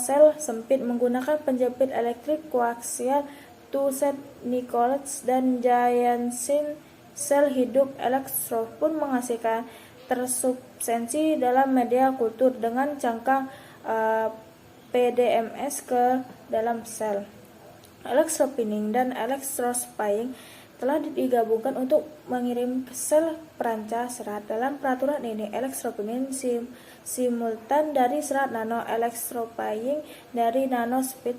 sel sempit menggunakan penjepit elektrik koaksial Tusset Nichols dan Janssen. Sel hidup elektropun menghasilkan tersubstansi dalam media kultur dengan cangkang PDMS ke dalam sel. Elektropinning dan elektrospying telah digabungkan untuk mengirim sel perancah serat. Dalam peraturan ini, elektropinning simultan dari serat nano, elektrospying dari nanospeed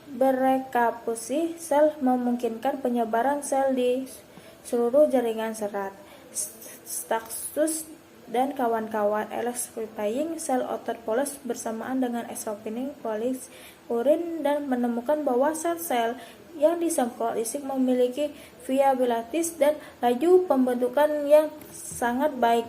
berekapusisi sel memungkinkan penyebaran sel di seluruh jaringan serat. Status dan kawan-kawan elektrospying sel otot polos bersamaan dengan elektropinning polis urin dan menemukan bahwa sel-sel yang disemprot listrik memiliki viabilitas dan laju pembentukan yang sangat baik.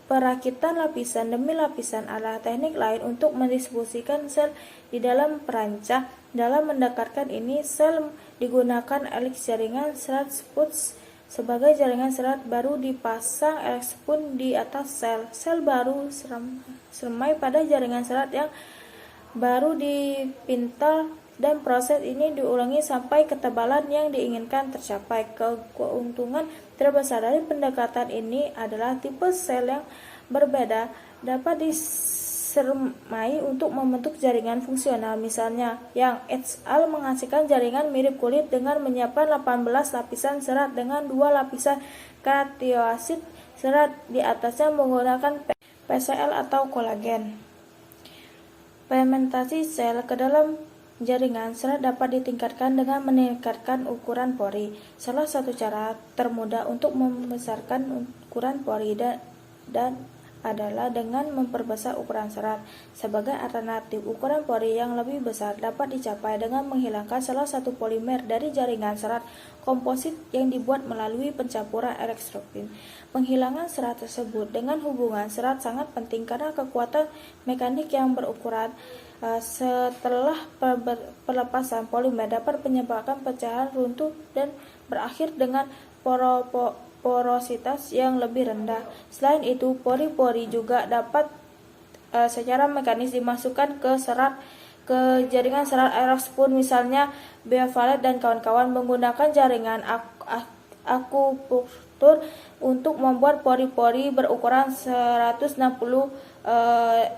Perakitan lapisan demi lapisan adalah teknik lain untuk mendistribusikan sel di dalam perancah. Dalam mendekatkan ini, sel digunakan jaringan serat sputs sebagai jaringan serat baru dipasang elektropun di atas sel. Sel baru sermai pada jaringan serat yang baru dipintal dan proses ini diulangi sampai ketebalan yang diinginkan tercapai. Keuntungan terbesar dari pendekatan ini adalah tipe sel yang berbeda dapat disermai untuk membentuk jaringan fungsional. Misalnya, yang et al. Menghasilkan jaringan mirip kulit dengan menyiapkan 18 lapisan serat dengan 2 lapisan katioasid serat di atasnya menggunakan PCl atau kolagen. Fermentasi sel ke dalam jaringan serat dapat ditingkatkan dengan meningkatkan ukuran pori. Salah satu cara termudah untuk membesarkan ukuran pori dan adalah dengan memperbesar ukuran serat. Sebagai alternatif, ukuran pori yang lebih besar dapat dicapai dengan menghilangkan salah satu polimer dari jaringan serat komposit yang dibuat melalui pencampuran elektropin. Penghilangan serat tersebut dengan hubungan serat sangat penting karena kekuatan mekanik yang berukuran setelah perlepasan polimer dapat menyebabkan pecahan runtuh dan berakhir dengan porositas yang lebih rendah. Selain itu, pori-pori juga dapat secara mekanis dimasukkan ke jaringan serat elektropun. Misalnya, Biovalet dan kawan-kawan menggunakan jaringan akupunktur untuk membuat pori-pori berukuran 160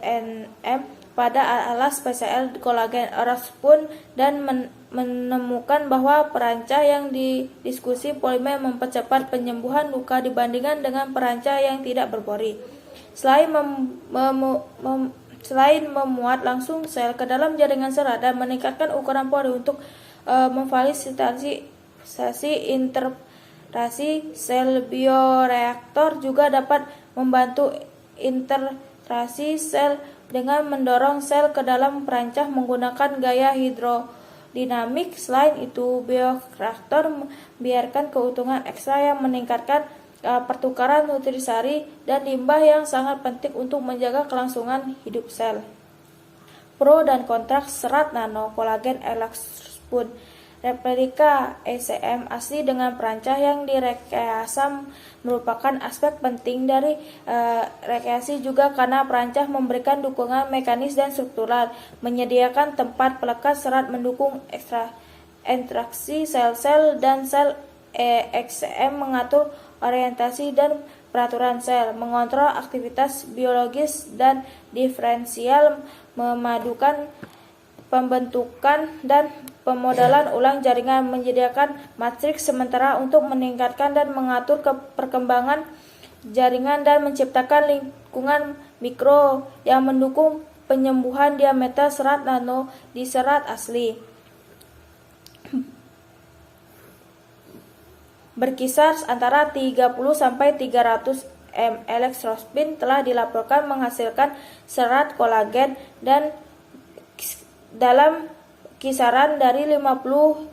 nm pada alas PCl kolagen elektropun dan menemukan bahwa perancah yang didiskusi polimer mempercepat penyembuhan luka dibandingkan dengan perancah yang tidak berpori. Selain memuat langsung sel ke dalam jaringan serat dan meningkatkan ukuran pori untuk memfasilitasi integrasi sel, bioreaktor juga dapat membantu integrasi sel dengan mendorong sel ke dalam perancah menggunakan gaya hidrodinamik. Selain itu, bioreaktor membiarkan keuntungan ekstra yang meningkatkan pertukaran nutrisari dan limbah yang sangat penting untuk menjaga kelangsungan hidup sel. Pro dan kontra serat nano kolagen elektropun. Replika ECM asli dengan perancah yang direkayasa merupakan aspek penting dari rekayasa juga karena perancah memberikan dukungan mekanis dan struktural, menyediakan tempat pelekat serat, mendukung interaksi sel-sel dan sel. ECM mengatur orientasi dan peraturan sel, mengontrol aktivitas biologis dan diferensial, memadukan pembentukan dan pemodelan ulang jaringan, menyediakan matriks sementara untuk meningkatkan dan mengatur perkembangan jaringan dan menciptakan lingkungan mikro yang mendukung penyembuhan diameter serat nano di serat asli. Berkisar antara 30 sampai 300 m. Elektropin telah dilaporkan menghasilkan serat kolagen dan dalam kisaran dari 50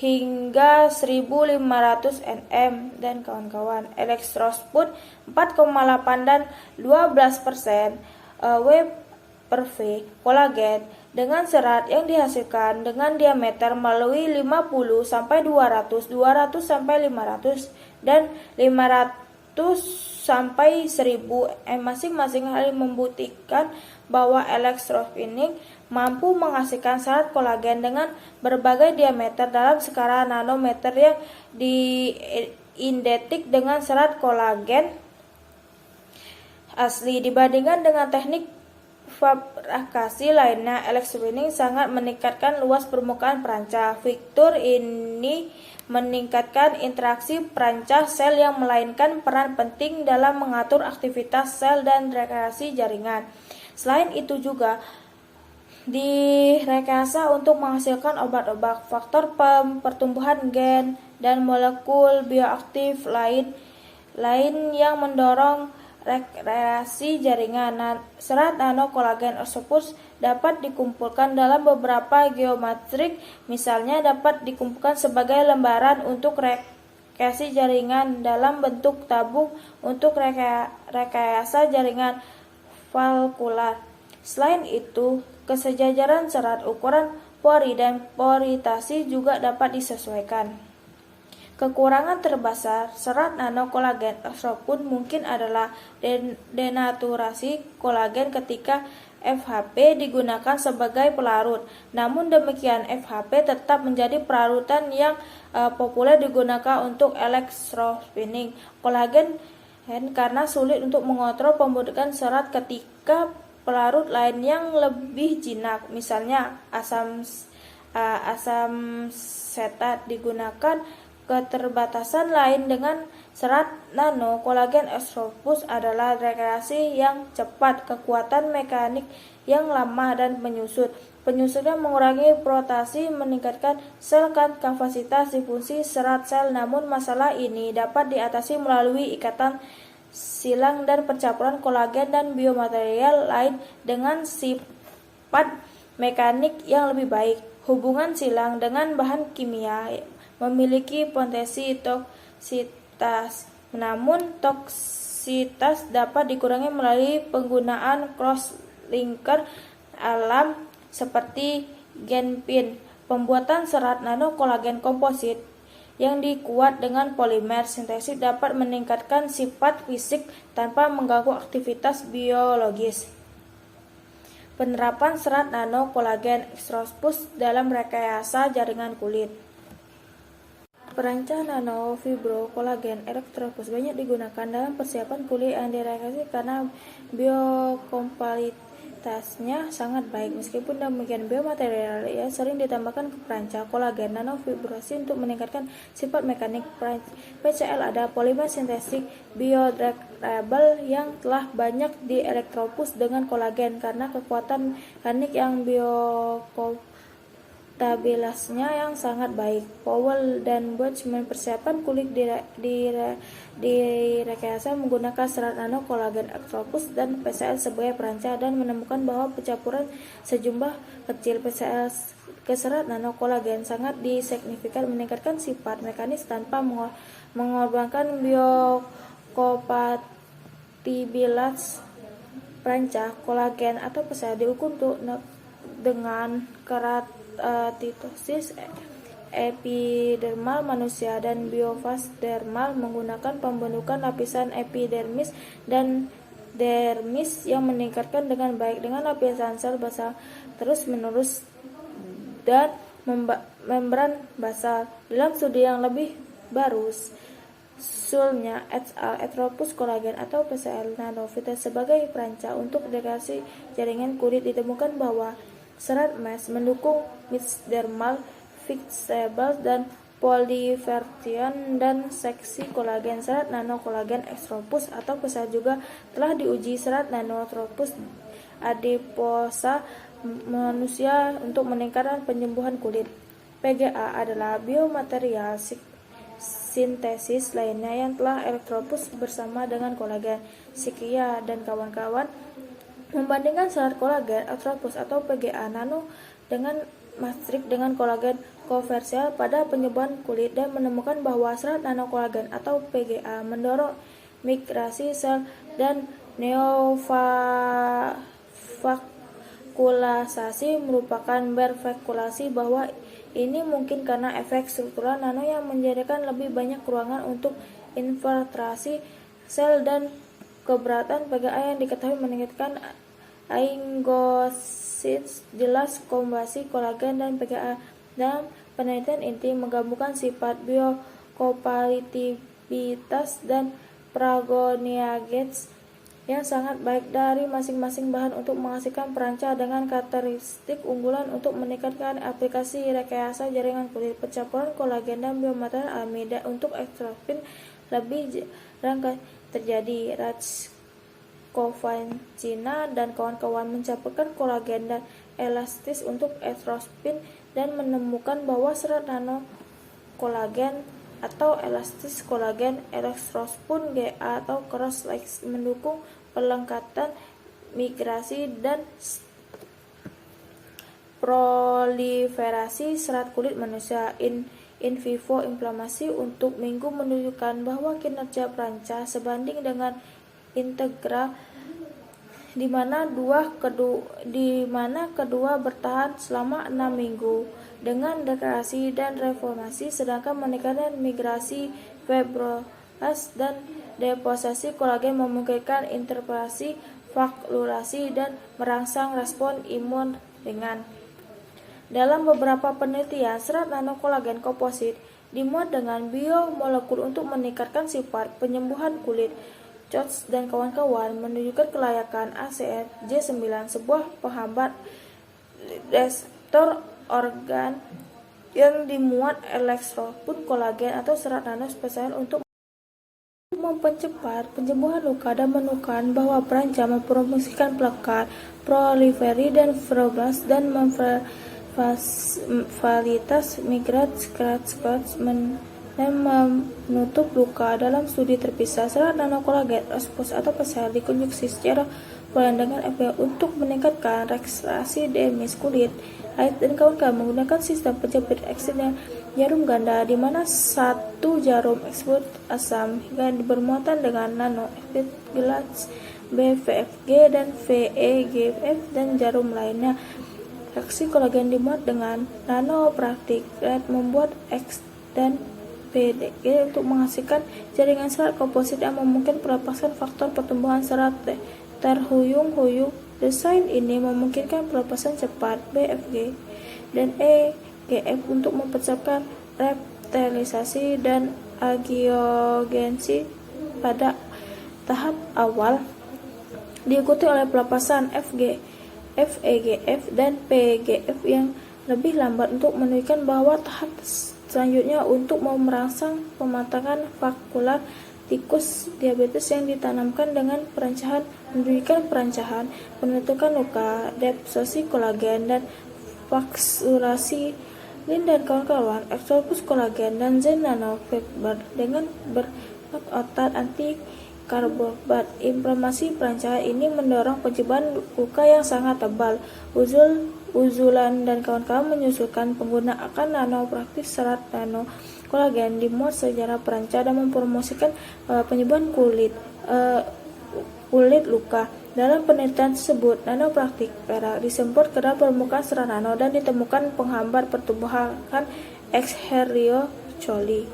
hingga 1500 nm dan kawan-kawan. Elektropun 4,8 dan 12%. per V kolagen dengan serat yang dihasilkan dengan diameter melalui 50 sampai 200, 200 sampai 500 dan 500 sampai 1000. Masing-masing hal membuktikan bahwa elektrospinning mampu menghasilkan serat kolagen dengan berbagai diameter dalam skala nanometer yang diidentik dengan serat kolagen asli. Dibandingkan dengan teknik fabrikasi lainnya, elektrospinning sangat meningkatkan luas permukaan perancah. Fitur ini meningkatkan interaksi perancah sel yang memainkan peran penting dalam mengatur aktivitas sel dan rekreasi jaringan. Selain itu juga direkayasa untuk menghasilkan obat-obat, faktor pertumbuhan gen, dan molekul bioaktif lain yang mendorong rekreasi jaringan. Serat nano kolagen tersebut dapat dikumpulkan dalam beberapa geometrik, misalnya dapat dikumpulkan sebagai lembaran untuk rekayasa jaringan dalam bentuk tabung untuk rekayasa jaringan valvular. Selain itu, kesejajaran serat, ukuran pori, dan poritasi juga dapat disesuaikan. Kekurangan terbesar serat nano kolagen tersebut mungkin adalah denaturasi kolagen ketika FHP digunakan sebagai pelarut. Namun demikian, FHP tetap menjadi pelarutan yang populer digunakan untuk elektrospinning kolagen karena sulit untuk mengontrol pembentukan serat ketika pelarut lain yang lebih jinak, misalnya asam setat digunakan. Keterbatasan lain dengan serat nano kolagen tersebut adalah rekreasi yang cepat, kekuatan mekanik yang lama, dan penyusut. Penyusutnya mengurangi rotasi, meningkatkan sel kapasitas difusi serat sel. Namun masalah ini dapat diatasi melalui ikatan silang dan pencampuran kolagen dan biomaterial lain dengan sifat mekanik yang lebih baik. Hubungan silang dengan bahan kimia memiliki potensi toksitas, namun toksitas dapat dikurangi melalui penggunaan cross-linker alam seperti genpin. Pembuatan serat nano kolagen komposit yang dikuat dengan polimer sintesis dapat meningkatkan sifat fisik tanpa mengganggu aktivitas biologis. Penerapan serat nano kolagen extropus dalam rekayasa jaringan kulit. Perancah nanofibro kolagen elektropus banyak digunakan dalam persiapan kulit yang direkayasa karena biokompatibilitasnya sangat baik. Meskipun demikian, biomaterial yang sering ditambahkan ke perancah kolagen nanofibrosi untuk meningkatkan sifat mekanik PCL ada polimer sintetik biodegradable yang telah banyak di elektropus dengan kolagen karena kekuatan mekanik yang stabilitasnya yang sangat baik. Powell dan Bosch mempersiapkan kulit direkayasa menggunakan serat nano kolagen elektropus dan PCL sebagai perancah dan menemukan bahwa pencampuran sejumlah kecil PCL ke serat nano kolagen sangat signifikan meningkatkan sifat mekanis tanpa mengorbankan biokompatibilitas perancah kolagen atau PCL diukur dengan keratitosis epidermal manusia dan biofas dermal menggunakan pembentukan lapisan epidermis dan dermis yang meningkatkan dengan baik dengan lapisan sel basal terus-menerus dan membran basal. Dalam studi yang lebih baru, Sulnya et al. Elektropus kolagen atau PCL nanofibrosis sebagai perancah untuk rekayasa jaringan kulit ditemukan bahwa serat mesh mendukung mesodermal fixable dan polyversion dan seksi kolagen. Serat nano kolagen elektropus atau PCL juga telah diuji serat nanotropus adiposa manusia untuk meningkatkan penyembuhan kulit. PGA adalah biomaterial sintesis lainnya yang telah elektropus bersama dengan kolagen. Sikia dan kawan-kawan membandingkan serat kolagen elektropus atau PGA nano dengan matrik dengan kolagen koversial pada penyembuhan kulit dan menemukan bahwa serat nano kolagen atau PGA mendorong migrasi sel dan neofagositas Bervekulasasi merupakan bervekulasi bahwa ini mungkin karena efek struktural nano yang menjadikan lebih banyak ruangan untuk infiltrasi sel dan keberadaan PGA yang diketahui meningkatkan aingosins. Jelas kombinasi kolagen dan PGA dalam penelitian inti menggabungkan sifat biokompatibilitas dan pragoneagens yang sangat baik dari masing-masing bahan untuk menghasilkan perancah dengan karakteristik unggulan untuk meningkatkan aplikasi rekayasa jaringan kulit. Pencampuran kolagen dan biomaterial alami untuk ekstropin lebih jarang terjadi. Rajkovancina dan kawan-kawan mencampurkan kolagen dan elastis untuk ekstropin dan menemukan bahwa serat nano kolagen atau elastis kolagen elektrospin GA atau cross-links mendukung perlengkapan migrasi dan proliferasi serat kulit manusia. In vivo inflamasi untuk minggu menunjukkan bahwa kinerja perancah sebanding dengan integral di mana kedua bertahan selama 6 minggu dengan degradasi dan reformasi, sedangkan meningkatkan migrasi fibroblast dan deposisi kolagen memungkinkan interpelasi vakulasi dan merangsang respon imun ringan. Dalam beberapa penelitian, serat nano kolagen komposit dimuat dengan biomolekul untuk meningkatkan sifat penyembuhan kulit. George dan kawan-kawan menunjukkan kelayakan ACR J9, sebuah penghambat reseptor organ yang dimuat elektropin kolagen atau serat nano spesial untuk mempercepat penyembuhan luka dan menemukan bahwa perancah mempromosikan pelekat, proliferasi dan fibroblast dan memfasilitas migrasi dan menutup luka. Dalam studi terpisah, serat nano kolagen ekspos atau spesial dikonstruksi secara polen dengan efek untuk meningkatkan relaksasi dermis kulit. Light dan kawan-kawan menggunakan sistem penjepit ekstern jarum ganda, di mana satu jarum ekspos asam hingga bermuatan dengan nano gelas BVFG dan VEGF dan jarum lainnya. Reaksi kolagen dimuat dengan nanopraktik membuat X dan PDG untuk menghasilkan jaringan serat komposit yang memungkinkan pelepasan faktor pertumbuhan serat terhuyung-huyung. Desain ini memungkinkan pelepasan cepat BFG dan EGF untuk mempercepat reptilisasi dan angiogenesi pada tahap awal, diikuti oleh pelepasan FEGF dan PGF yang lebih lambat untuk menunjukkan bahwa tahap selanjutnya untuk merangsang pematangan vakular tikus diabetes yang ditanamkan dengan perancahan menunjukkan perancahan menentukan luka, deposisi kolagen dan vaksinasi. Lin dan kawan-kawan ekspos kolagen dan zen nanofiber dengan berotot anti karbobat. Inflamasi perancahan ini mendorong pencobaan luka yang sangat tebal. Uzulan dan kawan-kawan menyusulkan penggunaan nanopraktik serat nano kolagen dimuat secara perancah dan mempromosikan penyembuhan kulit luka. Dalam penelitian tersebut, nanopraktik perak disemprot ke dalam permukaan serat nano dan ditemukan penghambat pertumbuhan Escherichia coli.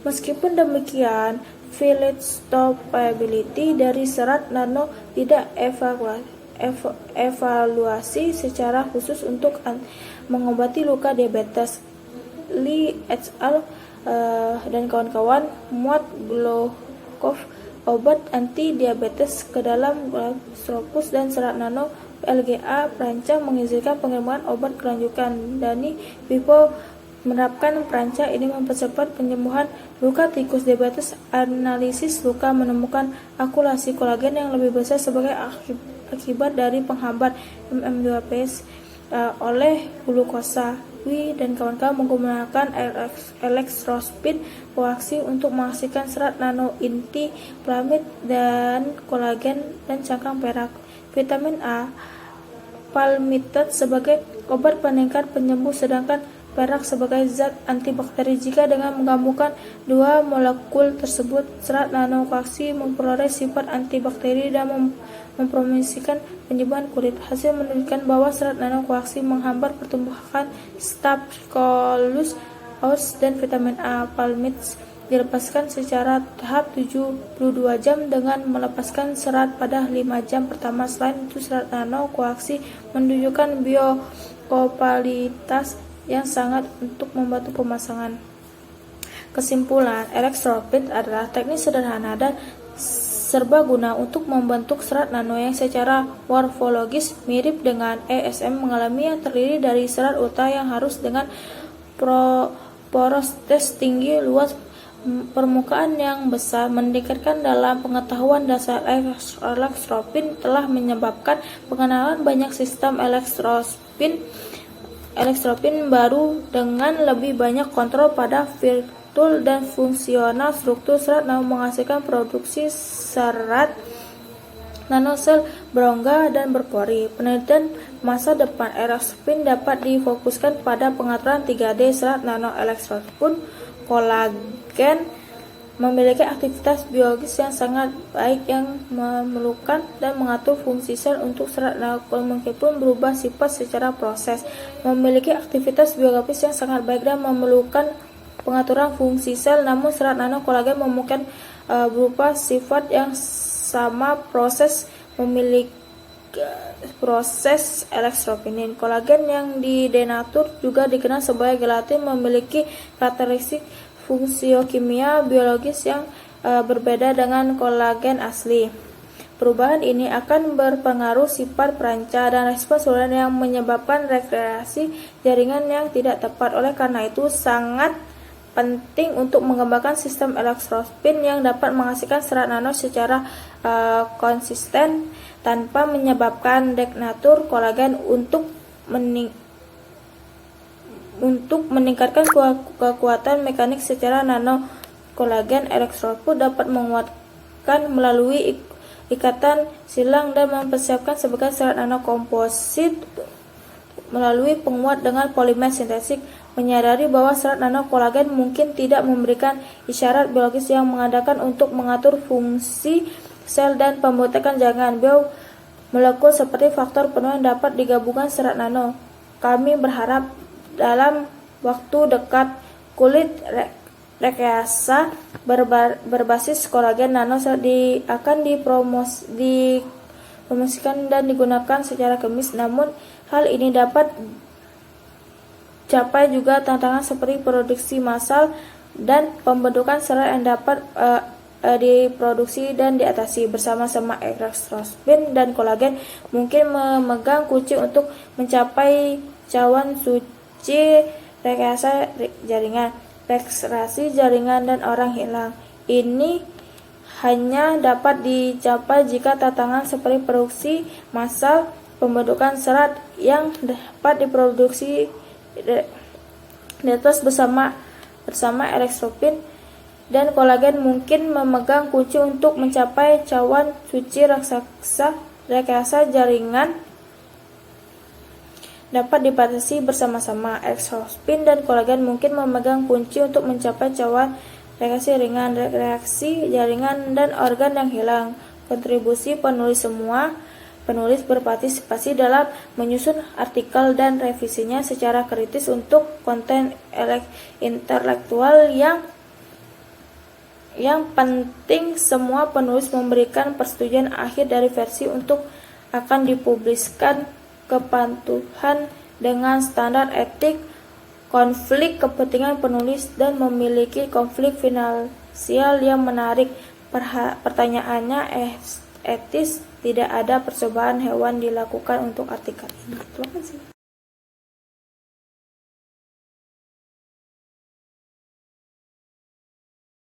Meskipun demikian, field stoppability dari serat nano tidak evaluasi secara khusus untuk mengobati luka diabetes. Li et al. Dan kawan-kawan muat glukos obat anti diabetes ke dalam stropus dan serat nano LGA perancah mengizinkan pengiriman obat kelanjutan. Dani Vivo menerapkan perancah ini mempercepat penyembuhan luka tikus diabetes. Analisis luka menemukan akumulasi kolagen yang lebih besar sebagai akibat dari penghambat MM2PS oleh glukosa. Wi dan kawan-kawan menggunakan elektropin koaksi untuk menghasilkan serat nano inti plamid dan kolagen dan cangkang perak. Vitamin A palmitate sebagai obat peningkat penyembuh, sedangkan perak sebagai zat antibakteri. Jika dengan menggabungkan dua molekul tersebut, serat nano koaksi memperoleh sifat antibakteri dan mempromosikan penyembuhan kulit. Hasil menunjukkan bahwa serat nanokoaksi menghambat pertumbuhan Staphylococcus aureus dan vitamin A palmits dilepaskan secara tahap 72 jam dengan melepaskan serat pada 5 jam pertama. Selain itu, serat nanokoaksi menunjukkan biokompatibilitas yang sangat untuk membantu pemasangan. Kesimpulan, elektropin adalah teknik sederhana dan serbaguna untuk membentuk serat nano yang secara morfologis mirip dengan ESM mengalami yang terdiri dari serat ultra yang harus dengan porositas tinggi, luas permukaan yang besar. Meningkatkan dalam pengetahuan dasar elektropin telah menyebabkan pengenalan banyak sistem elektropin baru dengan lebih banyak kontrol pada virtual dan fungsional struktur serat nano menghasilkan produksi serat nanosel berongga dan berpori. Penelitian masa depan elektropin dapat difokuskan pada pengaturan 3D serat nano. Elektropin kolagen memiliki aktivitas biologis yang sangat baik yang memerlukan dan mengatur fungsi sel untuk serat nano meskipun berubah sifat secara proses. Memiliki aktivitas biologis yang sangat baik dan memerlukan pengaturan fungsi sel, namun serat nano kolagen memungkinkan berupa sifat yang sama proses memiliki proses elektropinin. Kolagen yang didenatur juga dikenal sebagai gelatin memiliki karakteristik fungsiokimia biologis yang berbeda dengan kolagen asli. Perubahan ini akan berpengaruh sifat perancang dan respons seluler yang menyebabkan rekreasi jaringan yang tidak tepat. Oleh karena itu, sangat penting untuk mengembangkan sistem elektropin yang dapat menghasilkan serat nano secara konsisten tanpa menyebabkan denatur kolagen. Untuk meningkatkan kekuatan mekanik secara nano kolagen, elektropin dapat menguatkan melalui ikatan silang dan mempersiapkan sebagai serat nano komposit melalui penguat dengan polimer sintetik. Menyadari bahwa serat nano kolagen mungkin tidak memberikan isyarat biologis yang mengandalkan untuk mengatur fungsi sel dan pembentukan jaringan biomolekul seperti faktor penuh yang dapat digabungkan serat nano. Kami berharap dalam waktu dekat kulit rekayasa berbasis kolagen nano akan dipromosikan dan digunakan secara klinis, namun hal ini dapat capai juga tantangan seperti produksi massal dan pembentukan serat yang dapat diproduksi dan diatasi. Bersama-sama, elektropin dan kolagen mungkin memegang kunci untuk mencapai cawan suci rekayasa jaringan, reksrasi jaringan, dan orang hilang. Ini hanya dapat dicapai jika tantangan seperti produksi massal, pembentukan serat yang dapat diproduksi bersama elektropin dan kolagen mungkin memegang kunci untuk mencapai cawan suci rekayasa jaringan dapat dibatasi bersama-sama. Elektropin dan kolagen mungkin memegang kunci untuk mencapai cawan reaksi ringan, reaksi jaringan, dan organ yang hilang. Kontribusi penulis semua. Penulis berpartisipasi dalam menyusun artikel dan revisinya secara kritis untuk konten intelektual yang penting. Semua penulis memberikan persetujuan akhir dari versi untuk akan dipublikasikan kepatuhan dengan standar etik, konflik kepentingan penulis, dan memiliki konflik finansial yang menarik. Pertanyaannya etis, tidak ada percobaan hewan dilakukan untuk artikel ini. Terima kasih.